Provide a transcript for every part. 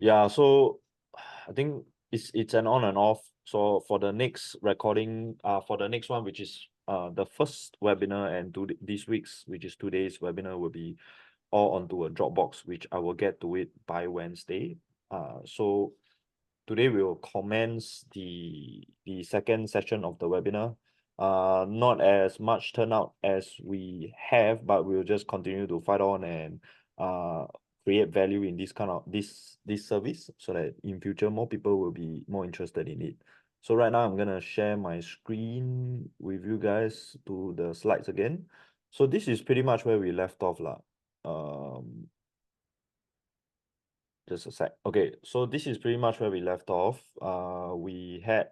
Yeah, so I think it's an on and off. So for the next recording, for the next one, which is the first webinar, and this week's, which is today's webinar, will be all onto a Dropbox, which I will get to it by Wednesday. So today we will commence the second session of the webinar. Not as much turnout as we have, but we'll just continue to fight on and create value in this kind of this service, so that in future more people will be more interested in it. So right now I'm gonna share my screen with you guys to the slides again. So this is pretty much where we left off lah. Just a sec. Okay, so this is pretty much where we left off. We had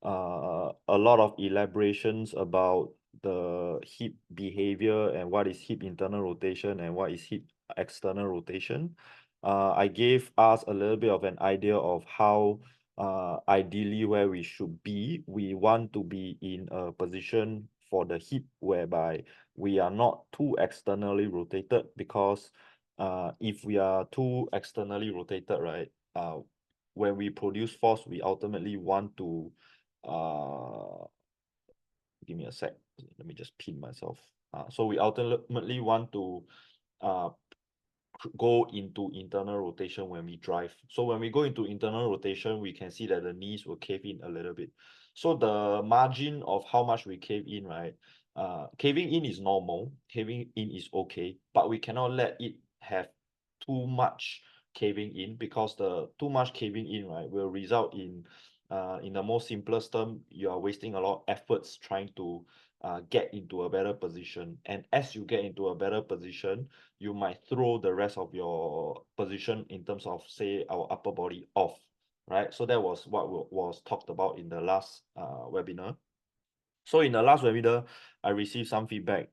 a lot of elaborations about the hip behavior and what is hip internal rotation and what is hip external rotation. I gave us a little bit of an idea of how ideally where we should be. We want to be in a position for the hip whereby we are not too externally rotated, because if we are too externally rotated, right, when we produce force, we ultimately want to give me a sec. Let me just pin myself. So we ultimately want to uh, go into internal rotation when we drive. So when we go into internal rotation, we can see that the knees will cave in a little bit. So the margin of how much we cave in, right? Caving in is normal, caving in is okay, but we cannot let it have too much caving in, because the too much caving in, right, will result in the most simplest term, you are wasting a lot of efforts trying to get into a better position. And as you get into a better position, you might throw the rest of your position in terms of, say, our upper body off, right? So that was what was talked about in the last webinar. So in the last webinar, I received some feedback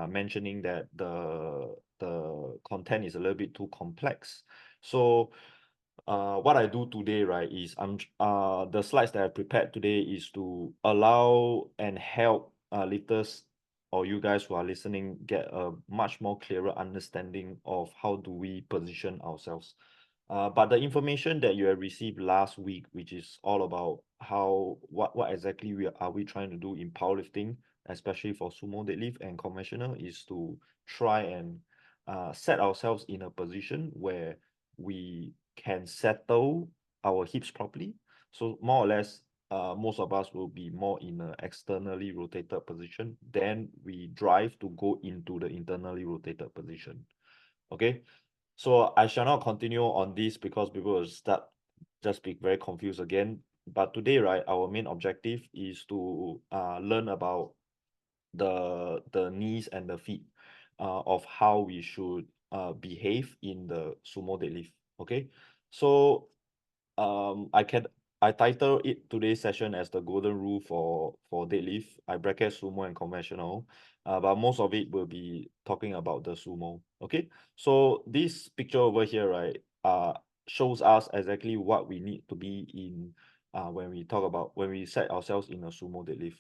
mentioning that the content is a little bit too complex. So what I do today, right, is the slides that I prepared today is to allow and help lifters, or you guys who are listening, get a much more clearer understanding of how do we position ourselves. But the information that you have received last week, which is all about what exactly are we trying to do in powerlifting, especially for sumo deadlift and conventional, is to try and set ourselves in a position where we can settle our hips properly. So more or less, most of us will be more in an externally rotated position. Then we drive to go into the internally rotated position. Okay, so I shall not continue on this because people will start just be very confused again. But today, right, our main objective is to learn about the knees and the feet of how we should behave in the sumo deadlift. Okay, so I title it today's session as the golden rule for deadlift. I bracket sumo and conventional, but most of it will be talking about the sumo. Okay, so this picture over here, right, shows us exactly what we need to be in when we set ourselves in a sumo deadlift.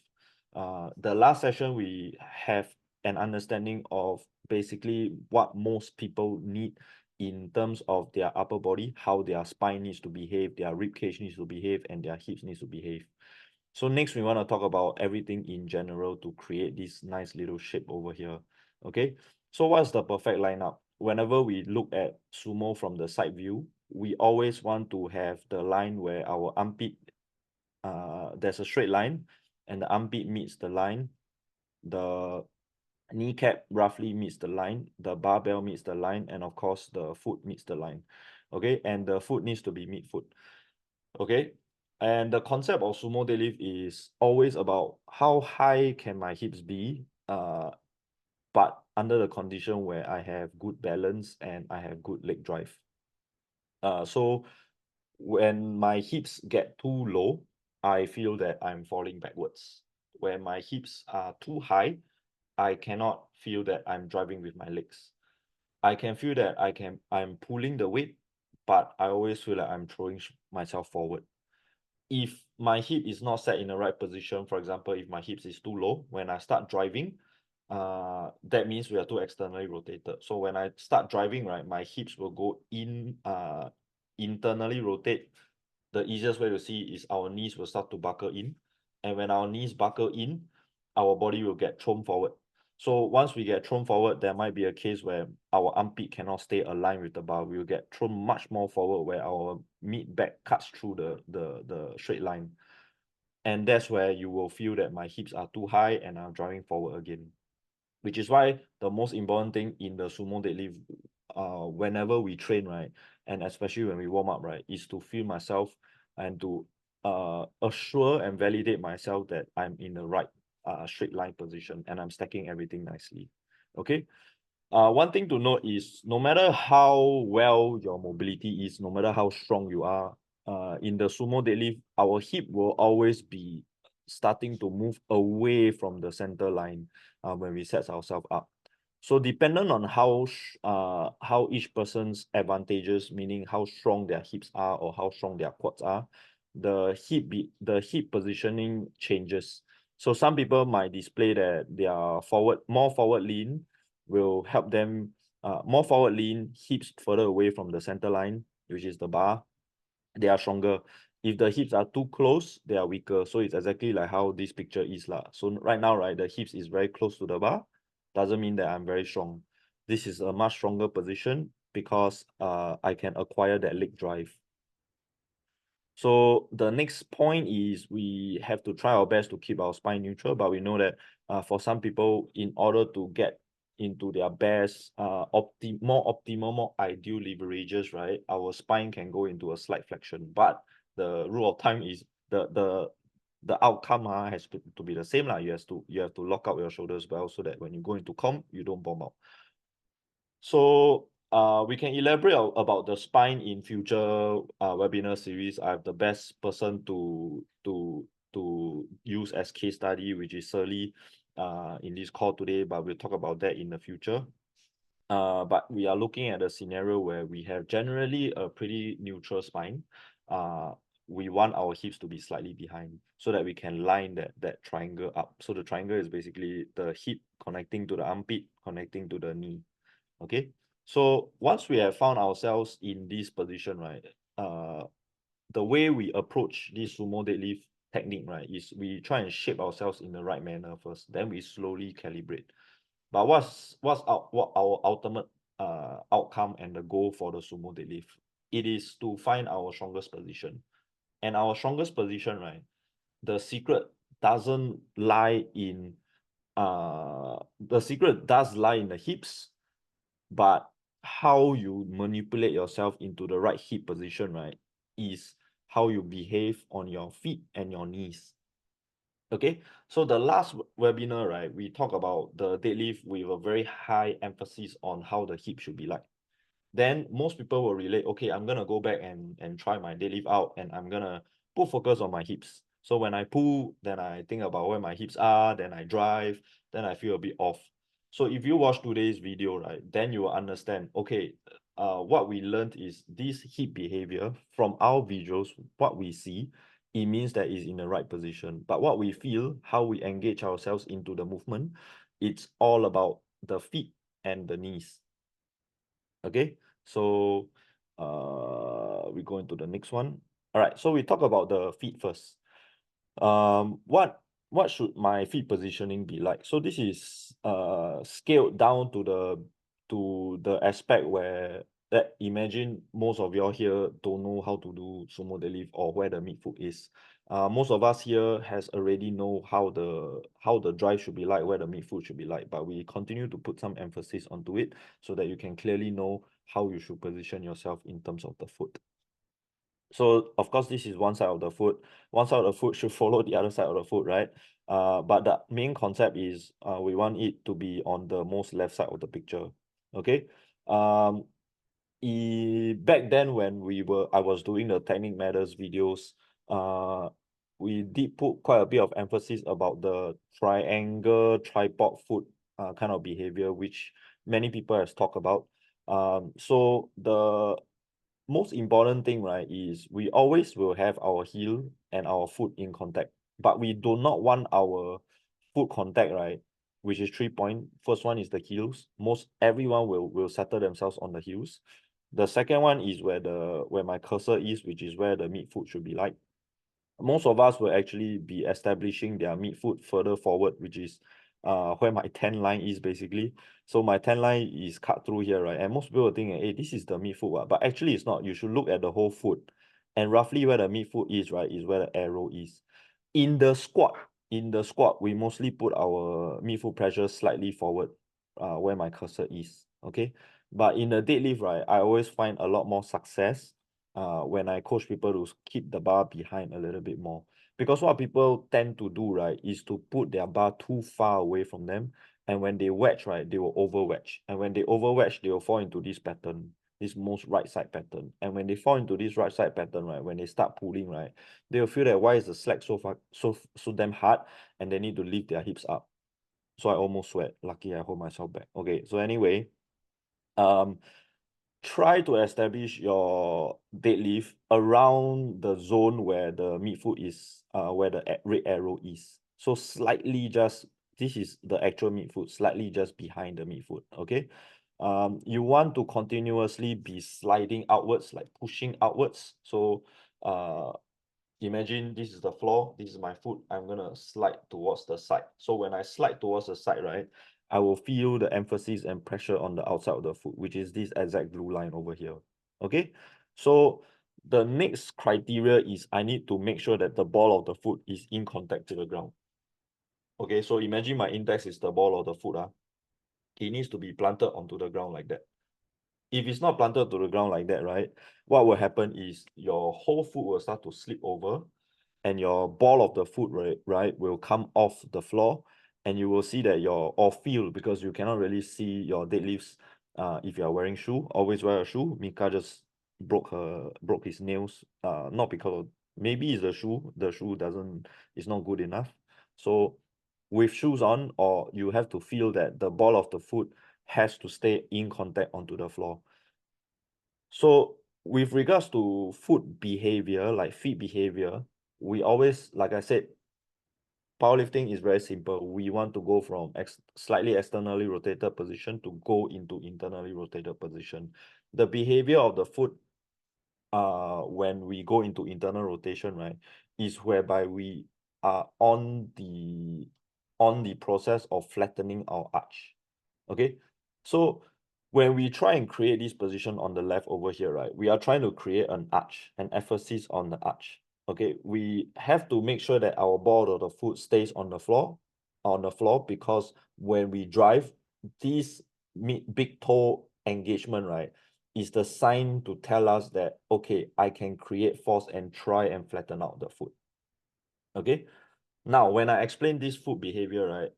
The last session we have an understanding of basically what most people need in terms of their upper body, how their spine needs to behave, their rib cage needs to behave, and their hips needs to behave. So next we want to talk about everything in general to create this nice little shape over here. Okay, so what's the perfect lineup? Whenever we look at sumo from the side view, we always want to have the line where our armpit, there's a straight line, and the armpit meets the line, the kneecap roughly meets the line, the barbell meets the line, and of course the foot meets the line. Okay, and the foot needs to be mid-foot. Okay, and the concept of sumo deadlift is always about how high can my hips be, but under the condition where I have good balance and I have good leg drive. So when my hips get too low, I feel that I'm falling backwards. When my hips are too high, I cannot feel that I'm driving with my legs. I can feel that I'm pulling the weight, but I always feel like I'm throwing myself forward. If my hip is not set in the right position, for example, if my hips is too low, when I start driving, that means we are too externally rotated. So when I start driving, right, my hips will go internally rotate, the easiest way to see is our knees will start to buckle in. And when our knees buckle in, our body will get thrown forward. So once we get thrown forward, there might be a case where our armpit cannot stay aligned with the bar. We will get thrown much more forward where our mid back cuts through the straight line. And that's where you will feel that my hips are too high and I'm driving forward again. Which is why the most important thing in the sumo deadlift, whenever we train, right, and especially when we warm up, right, is to feel myself and to assure and validate myself that I'm in the right straight line position and I'm stacking everything nicely. Okay. One thing to note is no matter how well your mobility is, no matter how strong you are, in the sumo deadlift, our hip will always be starting to move away from the center line when we set ourselves up. So dependent on how each person's advantages, meaning how strong their hips are or how strong their quads are, the hip positioning changes. So some people might display that they are more forward lean will help them more forward lean, hips further away from the center line, which is the bar. They are stronger. If the hips are too close, they are weaker. So it's exactly like how this picture is lah. So right now, right, the hips is very close to the bar. Doesn't mean that I'm very strong. This is a much stronger position because I can acquire that leg drive. So the next point is we have to try our best to keep our spine neutral, but we know that for some people, in order to get into their best, more optimal, more ideal leverages, right, our spine can go into a slight flexion. But the rule of thumb is the outcome has to be the same lah. You have to lock out your shoulders well so that when you go into comp, you don't bomb out. So we can elaborate about the spine in future webinar series. I have the best person to use as case study, which is Surly in this call today, but we'll talk about that in the future. But we are looking at a scenario where we have generally a pretty neutral spine. We want our hips to be slightly behind so that we can line that triangle up. So the triangle is basically the hip connecting to the armpit, connecting to the knee. Okay, so once we have found ourselves in this position, right, the way we approach this sumo deadlift technique, right, is we try and shape ourselves in the right manner first, then we slowly calibrate. But what our ultimate outcome and the goal for the sumo deadlift? It is to find our strongest position. And our strongest position, right, the secret doesn't lie in the secret does lie in the hips, but how you manipulate yourself into the right hip position, right, is how you behave on your feet and your knees. Okay, so the last webinar, right, we talk about the deadlift with a very high emphasis on how the hip should be like. Then most people will relate, okay, I'm gonna go back and try my deadlift out and I'm gonna put focus on my hips. So when I pull, then I think about where my hips are, then I drive, then I feel a bit off. So if you watch today's video, right, then you will understand, okay, what we learned is this hip behavior from our visuals, what we see, it means that it's in the right position. But what we feel, how we engage ourselves into the movement, it's all about the feet and the knees. Okay, so we go into the next one. All right, so we talk about the feet first. What should my feet positioning be like? So this is scaled down to the aspect where that imagine most of y'all here don't know how to do sumo deadlift or where the midfoot is. Most of us here has already know how the drive should be like, where the midfoot should be like, but we continue to put some emphasis onto it so that you can clearly know how you should position yourself in terms of the foot. So of course, this is one side of the foot. One side of the foot should follow the other side of the foot, right? But the main concept is we want it to be on the most left side of the picture. Okay. Back then when I was doing the Technique Matters videos, we did put quite a bit of emphasis about the triangle tripod foot kind of behavior, which many people have talked about. So the most important thing, right, is we always will have our heel and our foot in contact, but we do not want our foot contact, right, which is 3 point. First one is the heels. Most everyone will settle themselves on the heels. The second one is where my cursor is, which is where the midfoot should be like. Most of us will actually be establishing their midfoot further forward, which is where my tan line is basically. So my tan line is cut through here, right? And most people will think, hey, this is the midfoot, but actually it's not. You should look at the whole foot. And roughly where the midfoot is, right, is where the arrow is. In the squat, we mostly put our midfoot pressure slightly forward, where my cursor is. Okay. But in the deadlift, right, I always find a lot more success when I coach people to keep the bar behind a little bit more. Because what people tend to do, right, is to put their bar too far away from them. And when they wedge, right, they will over wedge. And when they over wedge, they will fall into this pattern, this most right side pattern. And when they fall into this right side pattern, right, when they start pulling, right, they'll feel that why is the slack so far so damn hard, and they need to lift their hips up. So I almost sweat. Lucky I hold myself back. Okay, so anyway, try to establish your deadlift around the zone where the midfoot is, where the red arrow is. So slightly just, this is the actual midfoot, slightly just behind the midfoot. Okay. You want to continuously be sliding outwards, like pushing outwards. So imagine this is the floor, this is my foot, I'm gonna slide towards the side. So when I slide towards the side, right, I will feel the emphasis and pressure on the outside of the foot, which is this exact blue line over here. Okay, so the next criteria is I need to make sure that the ball of the foot is in contact to the ground. Okay, so imagine my index is the ball of the foot. It needs to be planted onto the ground like that. If it's not planted to the ground like that, right, what will happen is your whole foot will start to slip over, and your ball of the foot, right, will come off the floor, and you will see that or feel, because you cannot really see your deadlifts if you are wearing shoe. Always wear a shoe. Mika just broke his nails, not because of, maybe it's the shoe is not good enough. So with shoes on, or you have to feel that the ball of the foot has to stay in contact onto the floor. So with regards to foot behavior, like feet behavior, we always, like I said, powerlifting is very simple. We want to go from slightly externally rotated position to go into internally rotated position. The behavior of the foot when we go into internal rotation, right, is whereby we are on the process of flattening our arch. Okay, so when we try and create this position on the left over here, right, we are trying to create an arch, an emphasis on the arch. Okay, we have to make sure that our ball of the foot stays on the floor, because when we drive, this big toe engagement, right, is the sign to tell us that, okay, I can create force and try and flatten out the foot. Okay, now when I explain this foot behavior, right,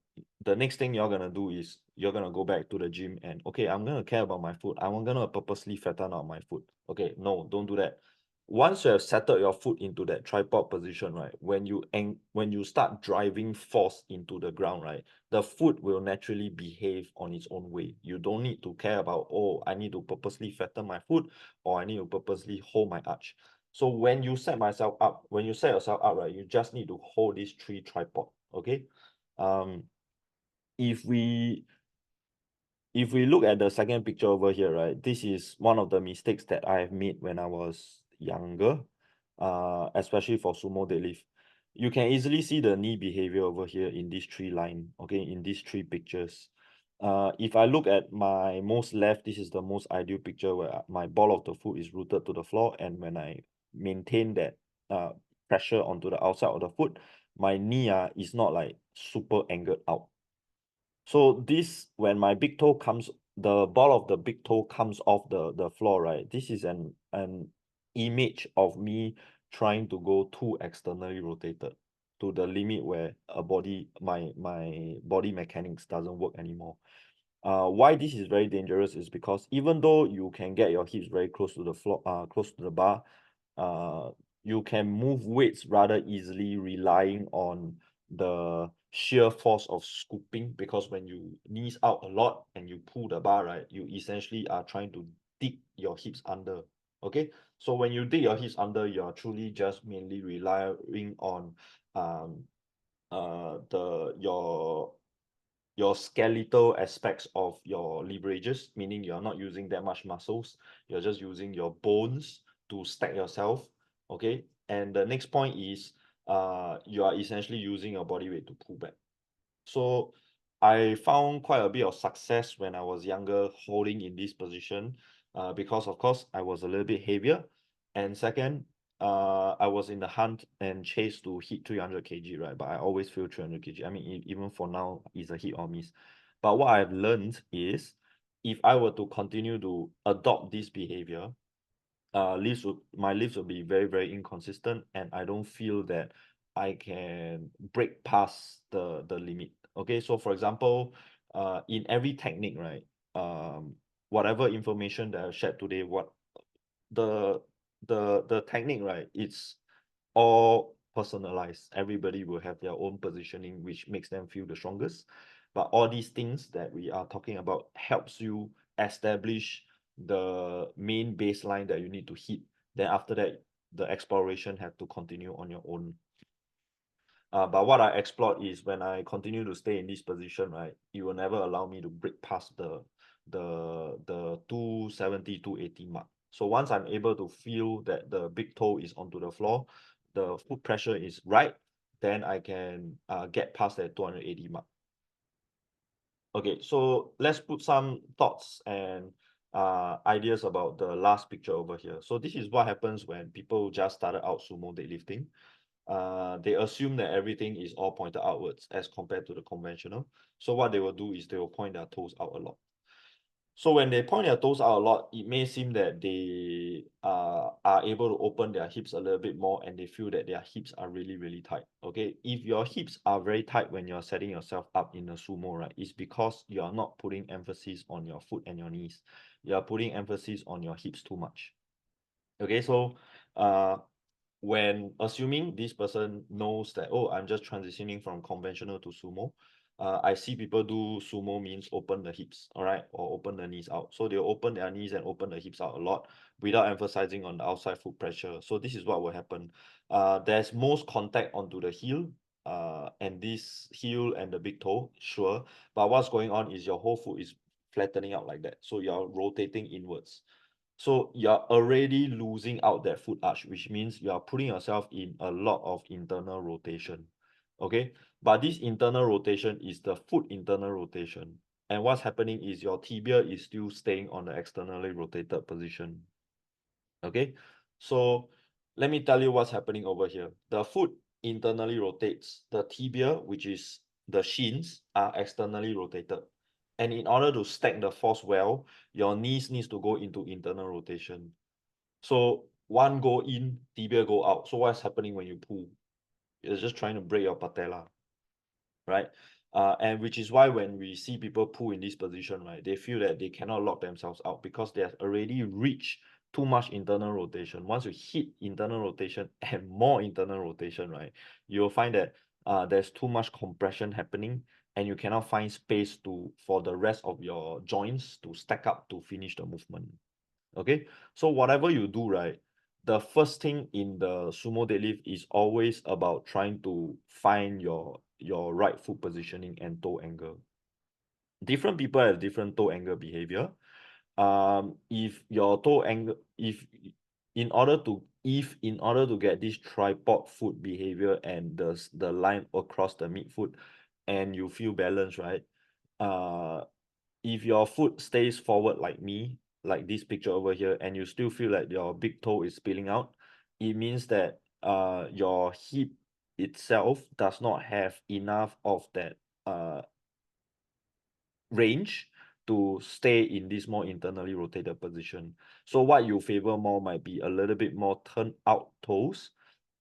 the next thing you're gonna do is you're gonna go back to the gym and, okay, I'm gonna care about my foot, I'm gonna purposely flatten out my foot. Okay, no, don't do that. Once you have settled your foot into that tripod position, right, when you start driving force into the ground, right, the foot will naturally behave on its own way. You don't need to care about, oh, I need to purposely flatten my foot, or I need to purposely hold my arch. So when you set yourself up, right, you just need to hold these three tripod. Okay. If we look at the second picture over here, right, this is one of the mistakes that I have made when I was younger, especially for sumo deadlift. You can easily see the knee behavior over here in these three line, okay, in these three pictures. If I look at my most left, this is the most ideal picture where my ball of the foot is rooted to the floor, and when I maintain that pressure onto the outside of the foot, my knee is not like super angled out. So this, when my big toe comes, the ball of the big toe comes off the floor, right? This is an image of me trying to go too externally rotated to the limit where my body mechanics doesn't work anymore. Why this is very dangerous is because even though you can get your hips very close to the floor, close to the bar, you can move weights rather easily, relying on the sheer force of scooping, because when you knees out a lot and you pull the bar, right, you essentially are trying to dig your hips under. Okay, so when you dig your hips under, you're truly just mainly relying on your your skeletal aspects of your leverages, meaning you're not using that much muscles, you're just using your bones to stack yourself. Okay. And the next point is you are essentially using your body weight to pull back. So I found quite a bit of success when I was younger holding in this position, because of course I was a little bit heavier. And second, I was in the hunt and chase to hit 300 kg, right? But I always feel 300 kg. I mean, even for now, it's a hit or miss. But what I've learned is if I were to continue to adopt this behavior, my lifts will be very, very inconsistent, and I don't feel that I can break past the limit. Okay, so for example, in every technique, right? Whatever information that I shared today, what the the technique, right? It's all personalized. Everybody will have their own positioning, which makes them feel the strongest. But all these things that we are talking about helps you establish the main baseline that you need to hit. Then after that, the exploration have to continue on your own. But what I explored is when I continue to stay in this position, right, it will never allow me to break past the 270, 280 mark. So once I'm able to feel that the big toe is onto the floor, the foot pressure is right, then I can get past that 280 mark. Okay, so let's put some thoughts and ideas about the last picture over here. So this is what happens when people just started out sumo deadlifting. They assume that everything is all pointed outwards as compared to the conventional. So what they will do is they will point their toes out a lot. So when they point their toes out a lot, it may seem that they are able to open their hips a little bit more, and they feel that their hips are really, really tight. Okay, if your hips are very tight when you're setting yourself up in a sumo, right, it's because you are not putting emphasis on your foot and your knees. You are putting emphasis on your hips too much. Okay, so when assuming this person knows that, oh, I'm just transitioning from conventional to sumo, I see people do sumo means open the hips, all right, or open the knees out. So they'll open their knees and open the hips out a lot without emphasizing on the outside foot pressure. So this is what will happen. There's most contact onto the heel, and this heel and the big toe, sure. But what's going on is your whole foot is flattening out like that. So you're rotating inwards. So you're already losing out that foot arch, which means you are putting yourself in a lot of internal rotation. Okay. But this internal rotation is the foot internal rotation. And what's happening is your tibia is still staying on the externally rotated position. Okay. So let me tell you what's happening over here. The foot internally rotates. The tibia, which is the shins, are externally rotated. And in order to stack the force well, your knees needs to go into internal rotation. So one go in, tibia go out. So what's happening when you pull? It's just trying to break your patella, right? And which is why when we see people pull in this position, right, they feel that they cannot lock themselves out because they have already reached too much internal rotation. Once you hit internal rotation and more internal rotation, right, you'll find that there's too much compression happening, and you cannot find space for the rest of your joints to stack up to finish the movement. Okay, so whatever you do, right, the first thing in the sumo deadlift is always about trying to find your right foot positioning and toe angle. Different people have different toe angle behavior. If your toe angle, in order to get this tripod foot behavior and the line across the midfoot, and you feel balanced, right? If your foot stays forward like me, like this picture over here, and you still feel like your big toe is spilling out, it means that your hip itself does not have enough of that range to stay in this more internally rotated position. So what you favor more might be a little bit more turn out toes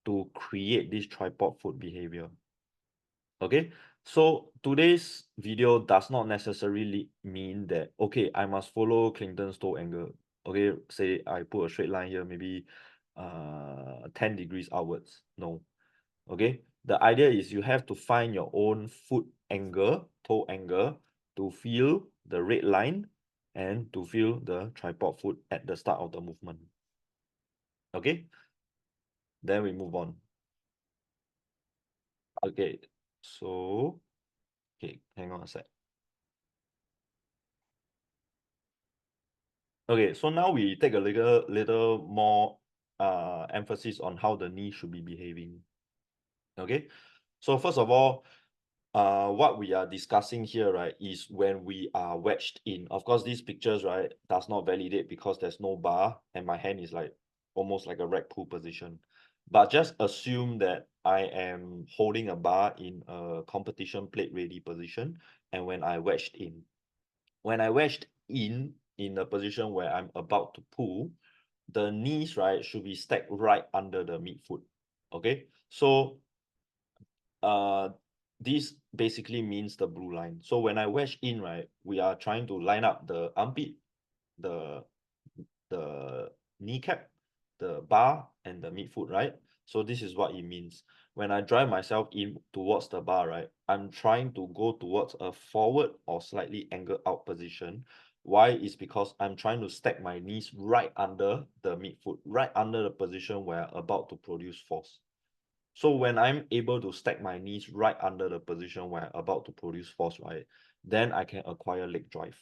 to create this tripod foot behavior. Okay, so today's video does not necessarily mean that, okay, I must follow Clinton's toe angle. Okay, say I put a straight line here, maybe 10 degrees outwards. No. Okay, the idea is you have to find your own foot angle, toe angle, to feel the red line and to feel the tripod foot at the start of the movement. Okay, then we move on. Okay, so okay, hang on a sec. Okay, so now we take a little more emphasis on how the knee should be behaving. Okay, so first of all, what we are discussing here, right, is when we are wedged in. Of course, these pictures, right, does not validate because there's no bar and my hand is like almost like a rack pull position. But just assume that I am holding a bar in a competition plate ready position, and when I wedged in, when I wedged in a position where I'm about to pull, the knees, right, should be stacked right under the midfoot. Okay, so uh this basically means the blue line. So when I wedge in, right, we are trying to line up the armpit, the the kneecap, the bar, and the midfoot, right? So this is what it means. When I drive myself in towards the bar, right, I'm trying to go towards a forward or slightly angled out position. Why? Is because I'm trying to stack my knees right under the midfoot, right under the position where I'm about to produce force. So when I'm able to stack my knees right under the position where I'm about to produce force, right, then I can acquire leg drive.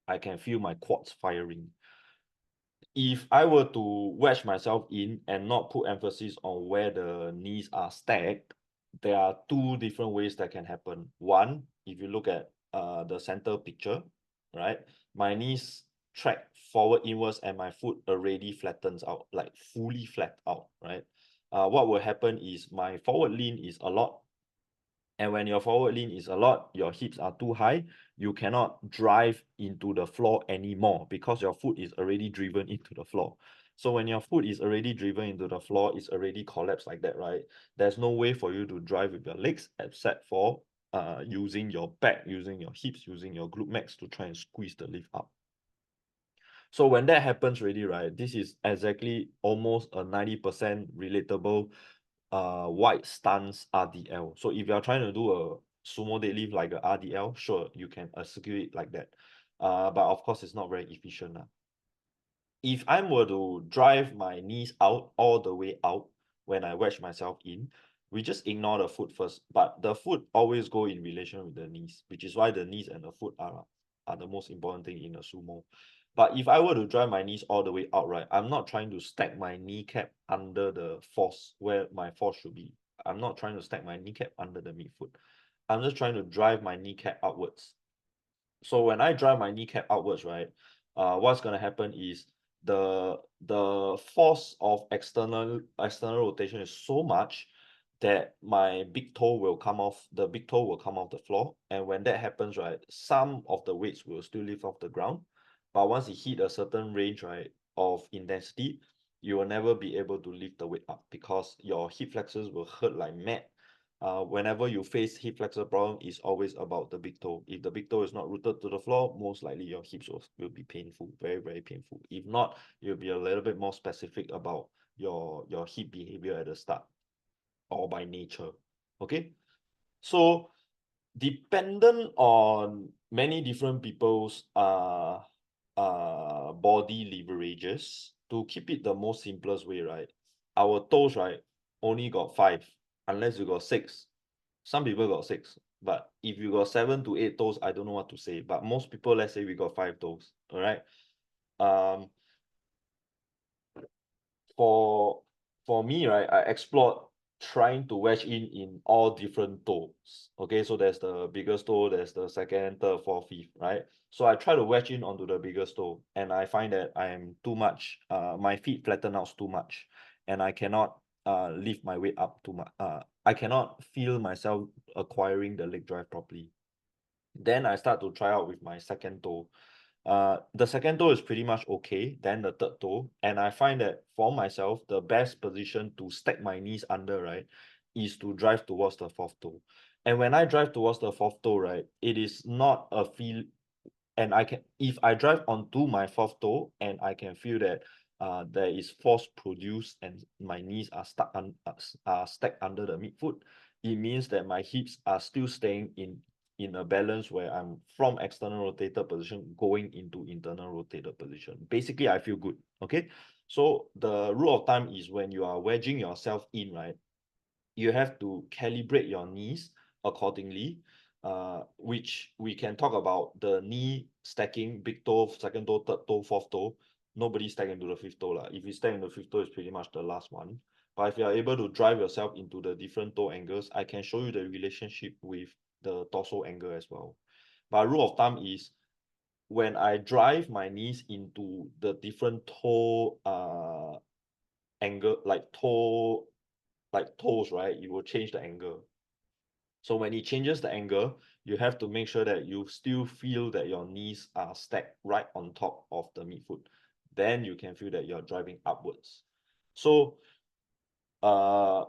I can feel my quads firing. If I were to wedge myself in and not put emphasis on where the knees are stacked, there are two different ways that can happen. One, if you look at the center picture, right, my knees track forward inwards and my foot already flattens out, like fully flat out, right? What will happen is my forward lean is a lot, and when your forward lean is a lot, your hips are too high, you cannot drive into the floor anymore because your foot is already driven into the floor. So when your foot is already driven into the floor, it's already collapsed like that, right? There's no way for you to drive with your legs except for using your back, using your hips, using your glute max to try and squeeze the lift up. So when that happens already, right, this is exactly almost a 90% relatable wide stance RDL. So if you are trying to do a sumo deadlift like a RDL, sure, you can execute it like that. But of course, it's not very efficient. If I were to drive my knees out all the way out when I wedge myself in, we just ignore the foot first. But the foot always go in relation with the knees, which is why the knees and the foot are the most important thing in a sumo. But if I were to drive my knees all the way out, right, I'm not trying to stack my kneecap under the force where my force should be. I'm not trying to stack my kneecap under the midfoot. I'm just trying to drive my kneecap outwards. So when I drive my kneecap outwards, right, what's gonna happen is the force of external rotation is so much that my big toe will come off, the big toe will come off the floor. And when that happens, right, some of the weights will still lift off the ground. But once it hit a certain range, right, of intensity, you will never be able to lift the weight up because your hip flexors will hurt like mad. Whenever you face hip flexor problem, is always about the big toe. If the big toe is not rooted to the floor, most likely your hips will be painful, very, very painful. If not, you'll be a little bit more specific about your hip behavior at the start or by nature. Okay, so dependent on many different people's body leverages, to keep it the most simplest way, right, our toes, right, only got 5 unless you got 6. Some people got 6, but if you got 7 to 8 toes, I don't know what to say. But most people, let's say we got 5 toes. All right. Um, for for me, right, I explored trying to wedge in all different toes. Okay, so there's the biggest toe, there's the second, third, fourth, fifth, right? So I try to wedge in onto the biggest toe, and I find that I am too much. My feet flatten out too much, and I cannot lift my weight up too much. I cannot feel myself acquiring the leg drive properly. Then I start to try out with my second toe. The second toe is pretty much okay, then the third toe. And I find that for myself, the best position to stack my knees under, right, is to drive towards the fourth toe. And when I drive towards the fourth toe, right, it is not a feel, and I can, if I drive onto my fourth toe and I can feel that there is force produced and my knees are are stacked under the midfoot, it means that my hips are still staying in a balance where I'm from external rotated position going into internal rotated position. Basically, I feel good. Okay, so the rule of thumb is when you are wedging yourself in, right, you have to calibrate your knees accordingly. which we can talk about the knee stacking, big toe, second toe, third toe, fourth toe. Nobody stack into the fifth toe. If you stack into the fifth toe, it's pretty much the last one. But if you are able to drive yourself into the different toe angles, I can show you the relationship with the torso angle as well. But rule of thumb is when I drive my knees into the different toe angle, like toes, right? You will change the angle. So when it changes the angle, you have to make sure that you still feel that your knees are stacked right on top of the midfoot. Then you can feel that you're driving upwards. So the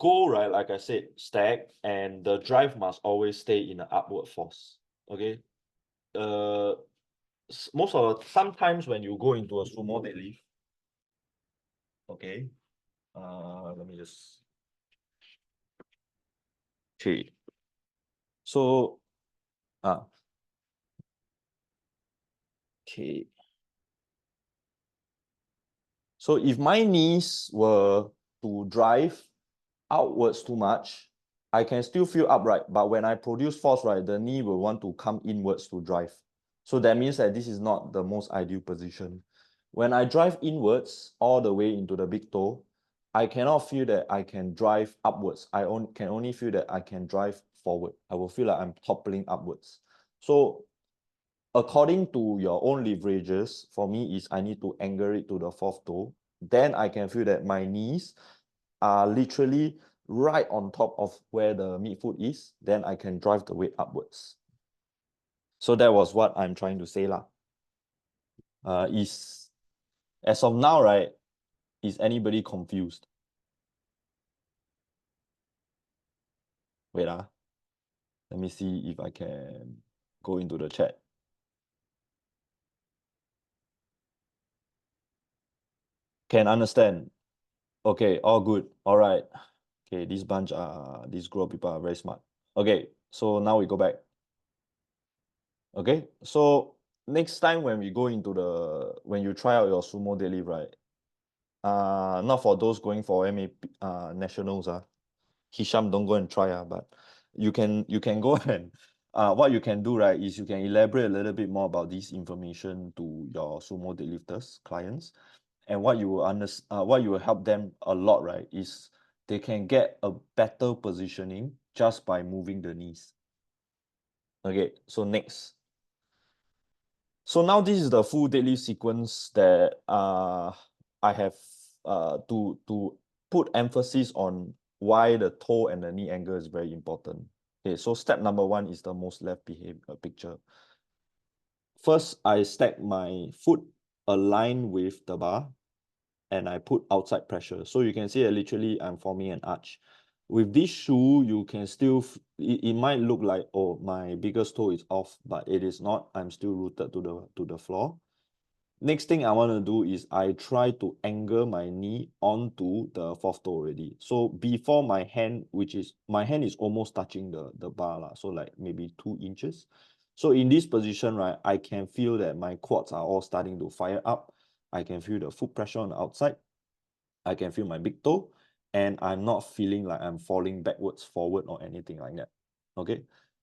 goal, right, like I said, stack, and the drive must always stay in an upward force. Okay. Sometimes when you go into a sumo deadlift, okay, let me just okay. So okay. So if my knees were to drive outwards too much, I can still feel upright, but when I produce force, right, the knee will want to come inwards to drive. So that means that this is not the most ideal position. When I drive inwards all the way into the big toe, I cannot feel that I can drive upwards. I can only feel that I can drive forward. I will feel like I'm toppling upwards. So according to your own leverages, for me is I need to angle it to the fourth toe. Then I can feel that my knees are literally right on top of where the midfoot is. Then I can drive the weight upwards. So that was what I'm trying to say lah. As of now, right, is anybody confused? Wait, let me see if I can go into the chat. Can understand. Okay, all good. All right. Okay, this group of people are very smart. Okay, so now we go back. Okay, so next time when we go into when you try out your sumo deadlift, right? Not for those going for MAP nationals, Hisham, don't go and try, but you can go and what you can do, right, is you can elaborate a little bit more about this information to your sumo deadlifters clients, and what you will help them a lot, right, is they can get a better positioning just by moving the knees. Okay, so next. So now this is the full deadlift sequence that I have to put emphasis on why the toe and the knee angle is very important. Okay, so step number one is the most left picture. First, I stack my foot aligned with the bar and I put outside pressure. So you can see that literally I'm forming an arch. With this shoe, you can still, it might look like, oh, my biggest toe is off, but it is not. I'm still rooted to the floor. Next thing I want to do is I try to angle my knee onto the fourth toe already. So before my hand, my hand is almost touching the bar, so like maybe 2 inches. So in this position, right, I can feel that my quads are all starting to fire up. I can feel the foot pressure on the outside. I can feel my big toe, and I'm not feeling like I'm falling backwards, forward, or anything like that. Okay.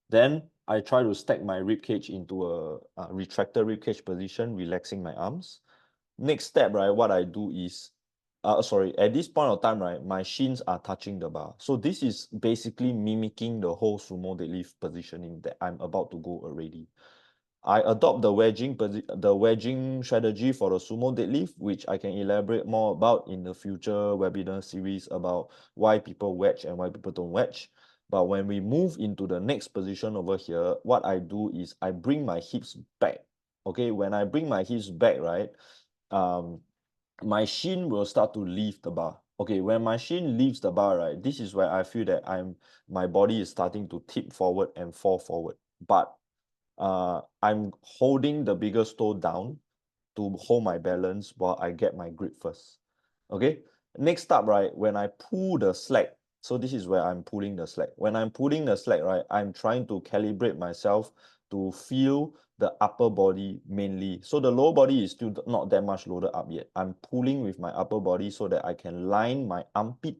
Then I try to stack my rib cage into a retractor rib cage position, relaxing my arms. Next step, right, what I do is, at this point of time, right, my shins are touching the bar. So this is basically mimicking the whole sumo deadlift positioning that I'm about to go already. I adopt the wedging strategy for the sumo deadlift, which I can elaborate more about in the future webinar series about why people wedge and why people don't wedge. But when we move into the next position over here, what I do is I bring my hips back. Okay, when I bring my hips back, right, my shin will start to leave the bar. Okay, when my shin leaves the bar, right, this is where I feel that my body is starting to tip forward and fall forward. But I'm holding the biggest toe down to hold my balance while I get my grip first. Okay, next up, right, when I pull the slack, so this is where I'm pulling the slack. When I'm pulling the slack, right, I'm trying to calibrate myself to feel the upper body mainly. So the lower body is still not that much loaded up yet. I'm pulling with my upper body so that I can line my armpit,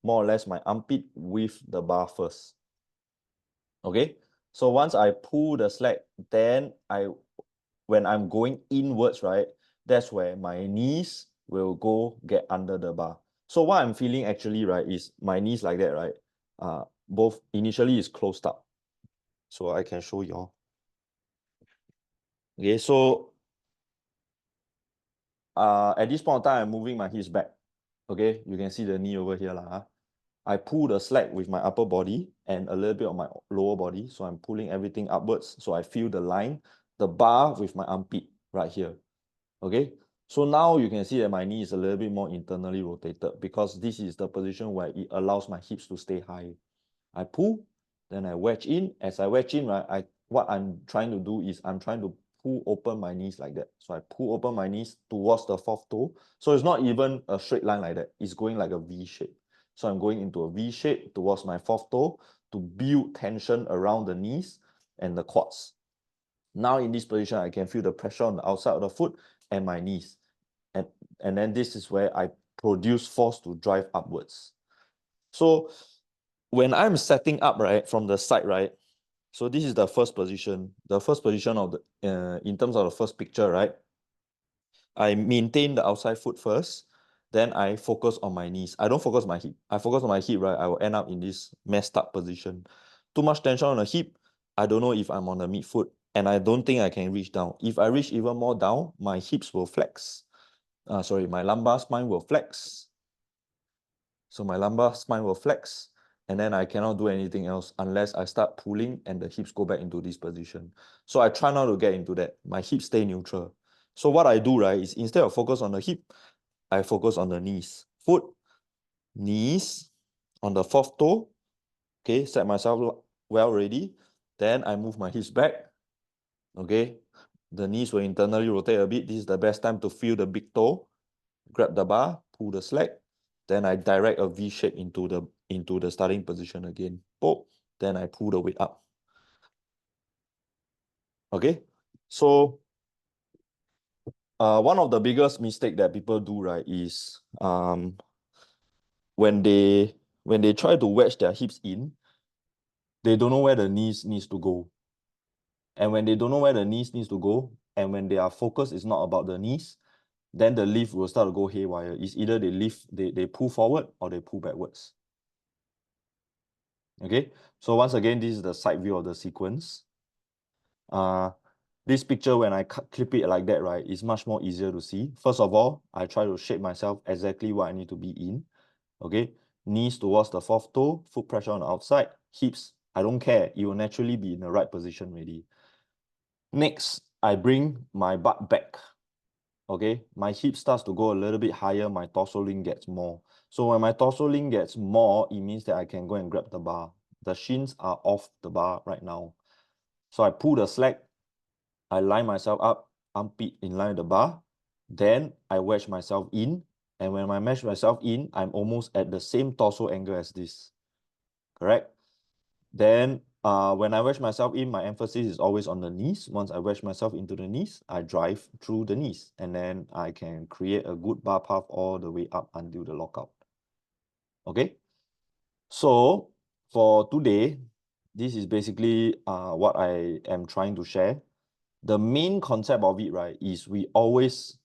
more or less my armpit, with the bar first. Okay, so once I pull the slack, then when I'm going inwards, right, that's where my knees will go get under the bar. So what I'm feeling actually, right, is my knees like that, right? Both initially is closed up. So I can show you all. Okay, so at this point of time, I'm moving my hips back. Okay, you can see the knee over here. I pull the slack with my upper body and a little bit of my lower body. So I'm pulling everything upwards. So I feel the line, the bar with my armpit right here. Okay, so now you can see that my knee is a little bit more internally rotated because this is the position where it allows my hips to stay high. I pull, then I wedge in. As I wedge in, right, what I'm trying to do is I'm trying to pull open my knees like that. So I pull open my knees towards the fourth toe. So it's not even a straight line like that. It's going like a V shape. So I'm going into a V shape towards my fourth toe to build tension around the knees and the quads. Now in this position, I can feel the pressure on the outside of the foot and my knees. And then this is where I produce force to drive upwards. So when I'm setting up, right, from the side, right, so this is the first position. The first position of the in terms of the first picture, right, I maintain the outside foot first, then I focus on my knees. I don't focus on my hip. I focus on my hip, right, I will end up in this messed up position. Too much tension on the hip, I don't know if I'm on the midfoot, and I don't think I can reach down. If I reach even more down, my hips will flex. Sorry, my lumbar spine will flex. So my lumbar spine will flex, and then I cannot do anything else unless I start pulling and the hips go back into this position. So I try not to get into that. My hips stay neutral. So what I do, right, is instead of focus on the hip, I focus on the knees. Foot, knees, on the fourth toe. Okay, set myself well ready. Then I move my hips back. Okay, the knees will internally rotate a bit. This is the best time to feel the big toe. Grab the bar, pull the slack, then I direct a V shape into the starting position again. Pop, then I pull the weight up. Okay, so one of the biggest mistake that people do, right, is when they try to wedge their hips in, they don't know where the knees needs to go. And when they don't know where the knees needs to go, and when their focus is not about the knees, then the lift will start to go haywire. It's either they pull forward or they pull backwards. Okay, so once again, this is the side view of the sequence. This picture, when I clip it like that, right, is much more easier to see. First of all, I try to shape myself exactly what I need to be in. Okay, knees towards the fourth toe, foot pressure on the outside, hips, I don't care. It will naturally be in the right position already. Next, I bring my butt back. Okay, my hip starts to go a little bit higher, my torso link gets more. So when my torso link gets more, it means that I can go and grab the bar. The shins are off the bar right now. So I pull the slack, I line myself up, armpit in line with the bar. Then I wedge myself in. And when I mesh myself in, I'm almost at the same torso angle as this. Correct? Then when I wedge myself in, my emphasis is always on the knees. Once I wedge myself into the knees, I drive through the knees. And then I can create a good bar path all the way up until the lockout. Okay? So for today, this is basically what I am trying to share. The main concept of it, right, is we always,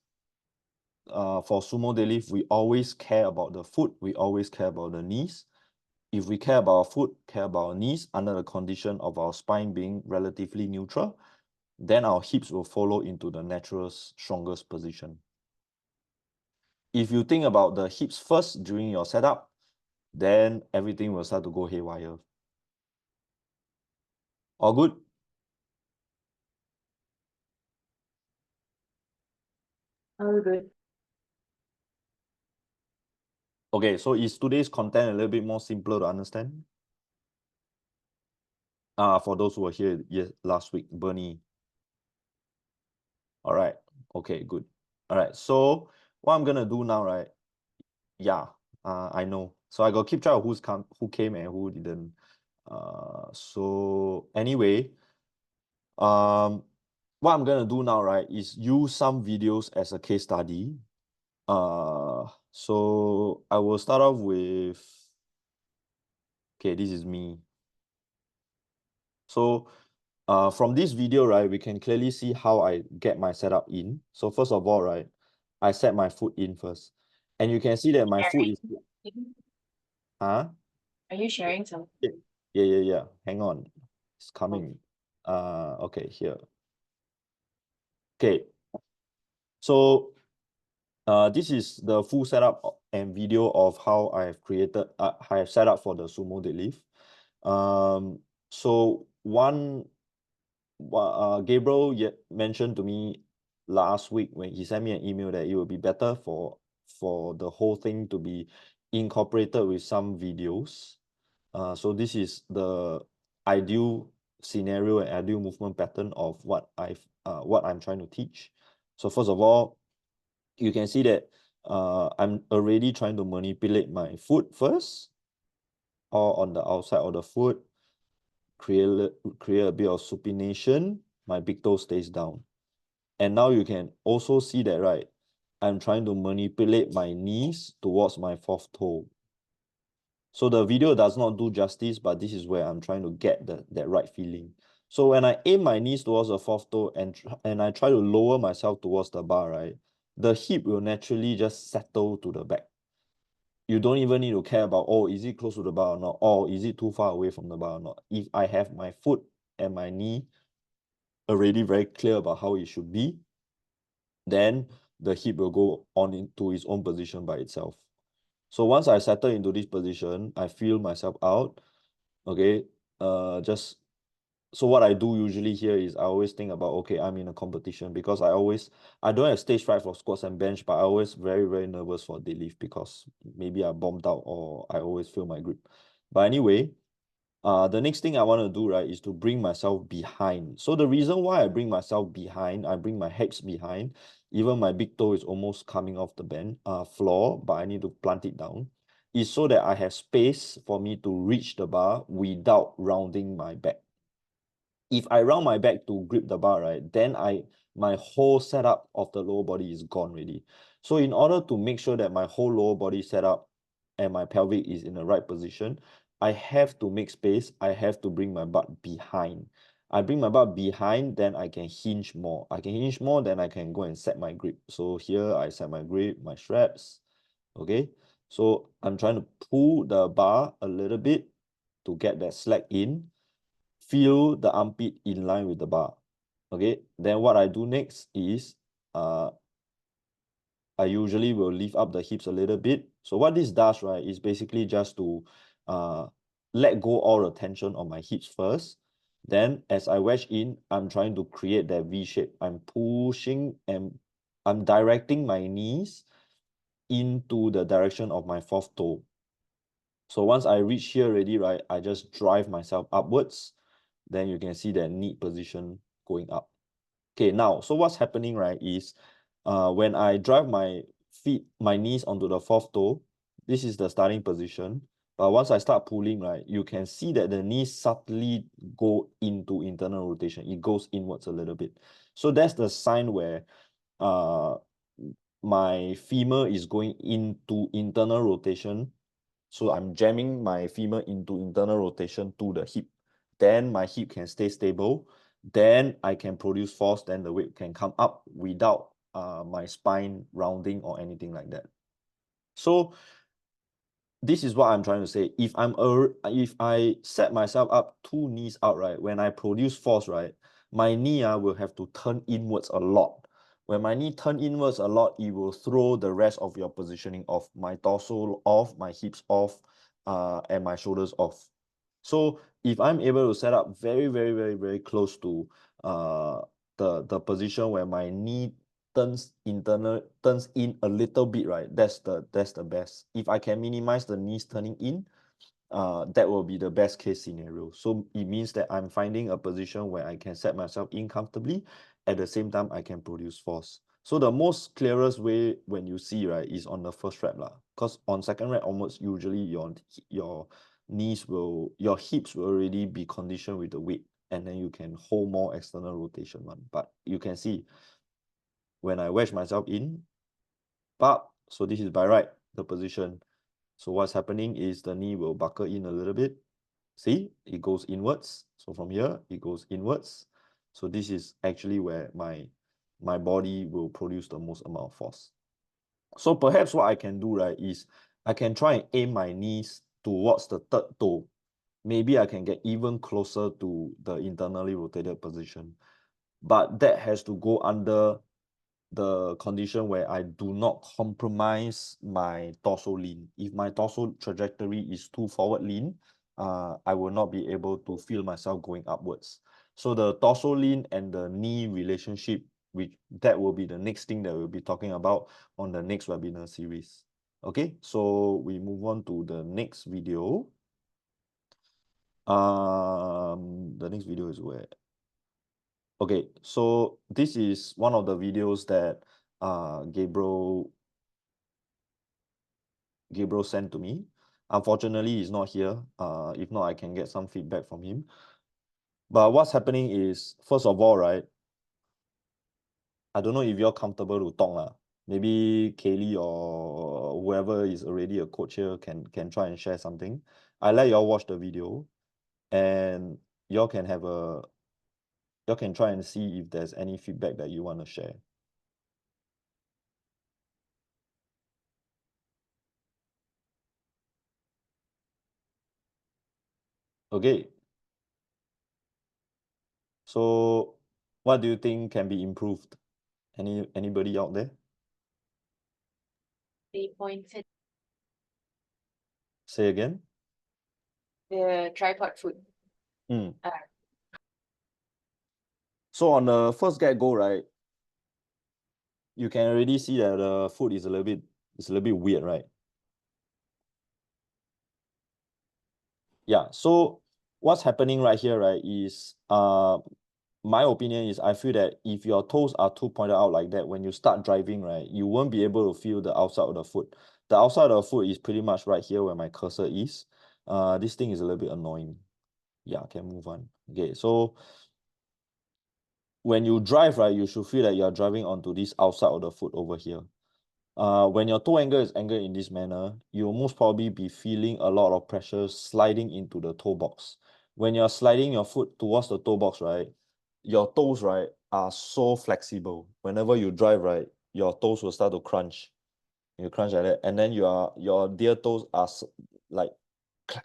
for sumo deadlift, we always care about the foot, we always care about the knees. If we care about our foot, care about our knees, under the condition of our spine being relatively neutral, then our hips will follow into the natural strongest position. If you think about the hips first during your setup, then everything will start to go haywire. All good? All good. Okay, so is today's content a little bit more simpler to understand? For those who were here last week, Bernie. All right. Okay, good. All right. So what I'm gonna do now, right? Yeah, I know. So I got keep track of who came and who didn't. So anyway, what I'm gonna do now, right, is use some videos as a case study. So I will start off with, okay, this is me. So from this video, right, we can clearly see how I get my setup in. So first of all, right, I set my foot in first. And you can see that my foot is... Huh? Are you sharing something? Yeah. Hang on. It's coming. Okay, here. Okay. So this is the full setup and video of how I have created, I have set up for the sumo deadlift. So Gabriel mentioned to me last week when he sent me an email that it would be better for the whole thing to be incorporated with some videos. So this is the ideal scenario and ideal movement pattern of what I'm trying to teach. So first of all, you can see that I'm already trying to manipulate my foot first, or on the outside of the foot, create a bit of supination, my big toe stays down. And now you can also see that, right, I'm trying to manipulate my knees towards my fourth toe. So the video does not do justice, but this is where I'm trying to get that right feeling. So when I aim my knees towards the fourth toe and I try to lower myself towards the bar, right, the hip will naturally just settle to the back. You don't even need to care about, oh, is it close to the bar or not? Or is it too far away from the bar or not? If I have my foot and my knee already very clear about how it should be, then the hip will go on into its own position by itself. So once I settle into this position, I feel myself out. Okay, so what I do usually here is I always think about, okay, I'm in a competition, because I don't have stage fright for squats and bench, but I always very nervous for deadlift because maybe I bombed out or I always feel my grip. But anyway, the next thing I want to do, right, is to bring myself behind. So the reason why I bring myself behind, I bring my hips behind, even my big toe is almost coming off the floor, but I need to plant it down, is so that I have space for me to reach the bar without rounding my back. If I round my back to grip the bar, right, then my whole setup of the lower body is gone already. So in order to make sure that my whole lower body setup and my pelvic is in the right position, I have to make space. I have to bring my butt behind. I bring my butt behind, then I can hinge more. I can hinge more, then I can go and set my grip. So here I set my grip, my straps. Okay, so I'm trying to pull the bar a little bit to get that slack in. Feel the armpit in line with the bar. Okay, then what I do next is I usually will lift up the hips a little bit. So what this does, right, is basically just to let go all the tension on my hips first. Then as I wedge in, I'm trying to create that V shape. I'm pushing and I'm directing my knees into the direction of my fourth toe. So once I reach here already, right, I just drive myself upwards. Then you can see that knee position going up. Okay, now, so what's happening, right, is when I drive my knees onto the fourth toe, this is the starting position. But once I start pulling, right, you can see that the knees subtly go into internal rotation. It goes inwards a little bit. So that's the sign where my femur is going into internal rotation. So I'm jamming my femur into internal rotation to the hip. Then my hip can stay stable. Then I can produce force. Then the weight can come up without my spine rounding or anything like that. So this is what I'm trying to say. If I set myself up 2 knees out, right, when I produce force, right, my knee will have to turn inwards a lot. When my knee turn inwards a lot, it will throw the rest of your positioning off. My torso off, my hips off, and my shoulders off. So if I'm able to set up very close to the position where my knee turns in a little bit, right, that's the best. If I can minimize the knees turning in, that will be the best case scenario. So it means that I'm finding a position where I can set myself in comfortably. At the same time, I can produce force. So the most clearest way when you see, right, is on the first rep lah. Because on second rep onwards, usually your hips will already be conditioned with the weight, and then you can hold more external rotation one. But you can see when I wedge myself in, so this is by right, the position. So what's happening is the knee will buckle in a little bit. See, it goes inwards. So from here, it goes inwards. So this is actually where my body will produce the most amount of force. So perhaps what I can do, right, is I can try and aim my knees towards the third toe. Maybe I can get even closer to the internally rotated position. But that has to go under the condition where I do not compromise my torso lean. If my torso trajectory is too forward lean, I will not be able to feel myself going upwards. So the torso lean and the knee relationship, which that will be the next thing that we'll be talking about on the next webinar series. Okay, so we move on to the next video. The next video is where? Okay, so this is one of the videos that Gabriel sent to me. Unfortunately, he's not here. If not, I can get some feedback from him. But what's happening is, first of all, right, I don't know if you're comfortable to talk lah. Maybe Kaylee or whoever is already a coach here can try and share something. I let y'all watch the video, and y'all can try and see if there's any feedback that you want to share. Okay. So what do you think can be improved? Anybody out there? They pointed Say again. the tripod foot. Mm. So on the first get-go, right, you can already see that the foot is a little bit weird, right? Yeah, so what's happening right here, right, is my opinion is I feel that if your toes are too pointed out like that, when you start driving, right, you won't be able to feel the outside of the foot. The outside of the foot is pretty much right here where my cursor is. This thing is a little bit annoying. Yeah, can move on. Okay, so when you drive, right, you should feel that you're driving onto this outside of the foot over here. When your toe angle is angled in this manner, you'll most probably be feeling a lot of pressure sliding into the toe box. When you're sliding your foot towards the toe box, right, your toes, right, are so flexible. Whenever you drive, right, your toes will start to crunch. You crunch like that, and then your dear toes are like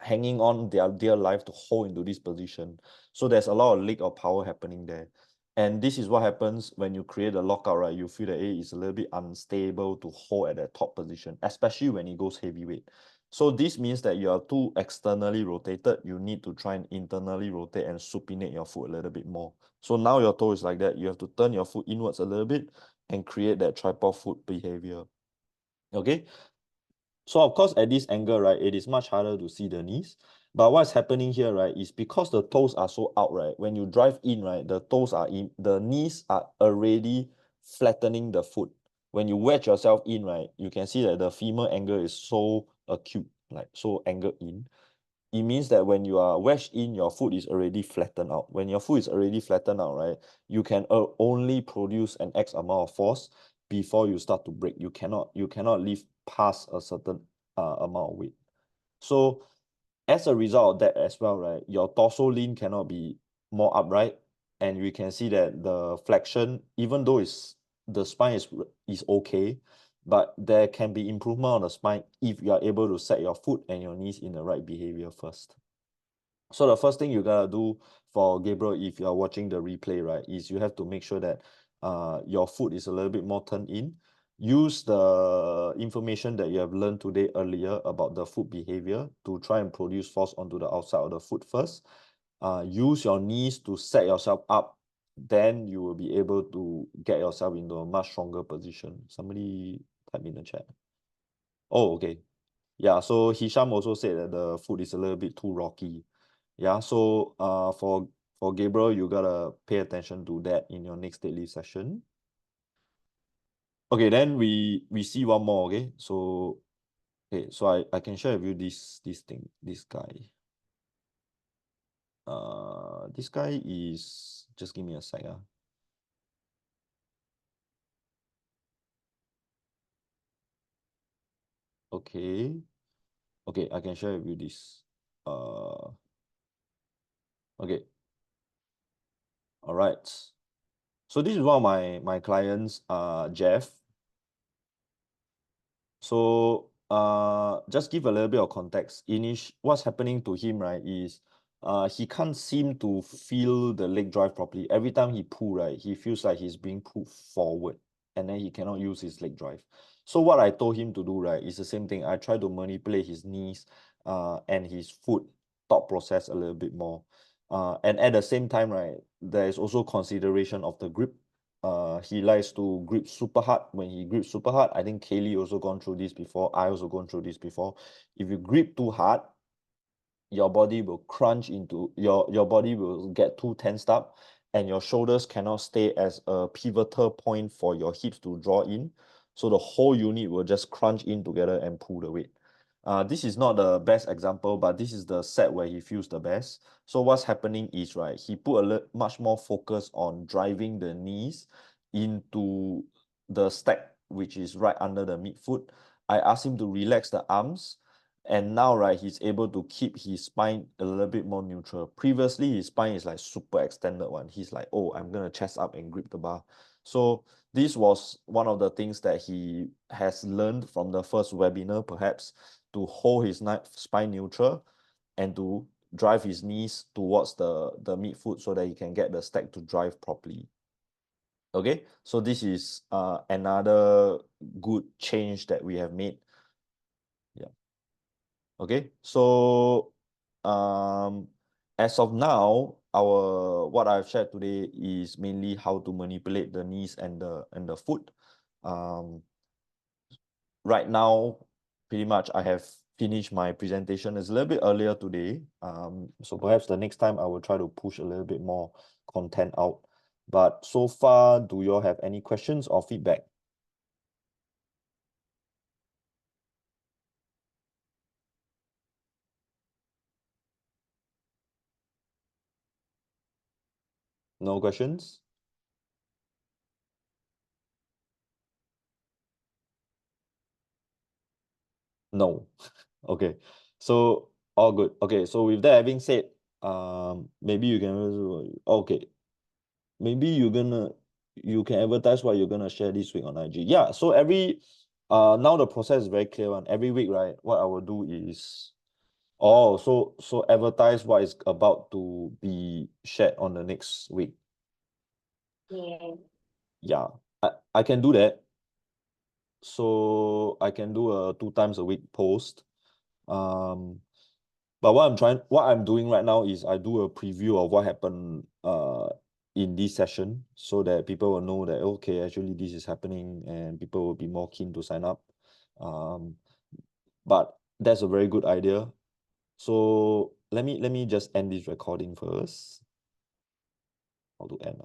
hanging on their dear life to hold into this position. So there's a lot of leak of power happening there. And this is what happens when you create a lockout, right? You feel that it's a little bit unstable to hold at that top position, especially when it goes heavyweight. So this means that you are too externally rotated. You need to try and internally rotate and supinate your foot a little bit more. So now your toe is like that. You have to turn your foot inwards a little bit and create that tripod foot behavior. Okay, so of course, at this angle, right, it is much harder to see the knees. But what's happening here, right, is because the toes are so out, right, when you drive in, right, the toes are in, the knees are already flattening the foot. When you wedge yourself in, right, you can see that the femur angle is so acute, like so angled in. It means that when you are wedged in, your foot is already flattened out. When your foot is already flattened out, right, you can only produce an X amount of force before you start to break. You cannot lift past a certain amount of weight. So as a result of that as well, right, your torso lean cannot be more upright, and we can see that the flexion, even though the spine is okay, but there can be improvement on the spine if you are able to set your foot and your knees in the right behavior first. So the first thing you gotta do for Gabriel, if you're watching the replay, right, is you have to make sure that your foot is a little bit more turned in. Use the information that you have learned today earlier about the foot behavior to try and produce force onto the outside of the foot first. Use your knees to set yourself up. Then you will be able to get yourself into a much stronger position. Somebody type in the chat. Oh, okay. Yeah, so Hisham also said that the foot is a little bit too rocky. Yeah, so for Gabriel, you gotta pay attention to that in your next deadlift session. Okay, then we see one more. Okay, so I can share with you this thing, this guy. This guy is, just give me a sec. Okay, I can share with you this. Okay. All right. So this is one of my clients, Jeff. So just give a little bit of context. What's happening to him, right, is he can't seem to feel the leg drive properly. Every time he pull, right, he feels like he's being pulled forward, and then he cannot use his leg drive. So what I told him to do, right, is the same thing. I try to manipulate his knees and his foot thought process a little bit more. And at the same time, right, there is also consideration of the grip. He likes to grip super hard. When he grips super hard, I think Kaylee also gone through this before. I also gone through this before. If you grip too hard, your body will crunch into your body will get too tensed up, and your shoulders cannot stay as a pivotal point for your hips to draw in. So the whole unit will just crunch in together and pull the weight. This is not the best example, but this is the set where he feels the best. So what's happening is, right, he put much more focus on driving the knees into the stack, which is right under the midfoot. I asked him to relax the arms, and now, right, he's able to keep his spine a little bit more neutral. Previously, his spine is like super extended one. He's like, oh, I'm gonna chest up and grip the bar. So this was one of the things that he has learned from the first webinar, perhaps, to hold his spine neutral and to drive his knees towards the midfoot so that he can get the stack to drive properly. Okay, so this is another good change that we have made. Yeah. Okay, so as of now, what I've shared today is mainly how to manipulate the knees and the foot. Right now, pretty much I have finished my presentation. It's a little bit earlier today. So perhaps the next time I will try to push a little bit more content out. But so far, do you all have any questions or feedback? No questions? No. Okay. So all good. Okay. So with that having said, maybe you can also, okay. Maybe you can advertise what you're gonna share this week on IG. Yeah. So now the process is very clear one. Every week, right? What I will do is, so advertise what is about to be shared on the next week. Yeah. Yeah. I can do that. So I can do a 2 times a week post. But what I'm doing right now is I do a preview of what happened in this session so that people will know that, okay, actually this is happening, and people will be more keen to sign up. But that's a very good idea. So let me just end this recording first. How to end?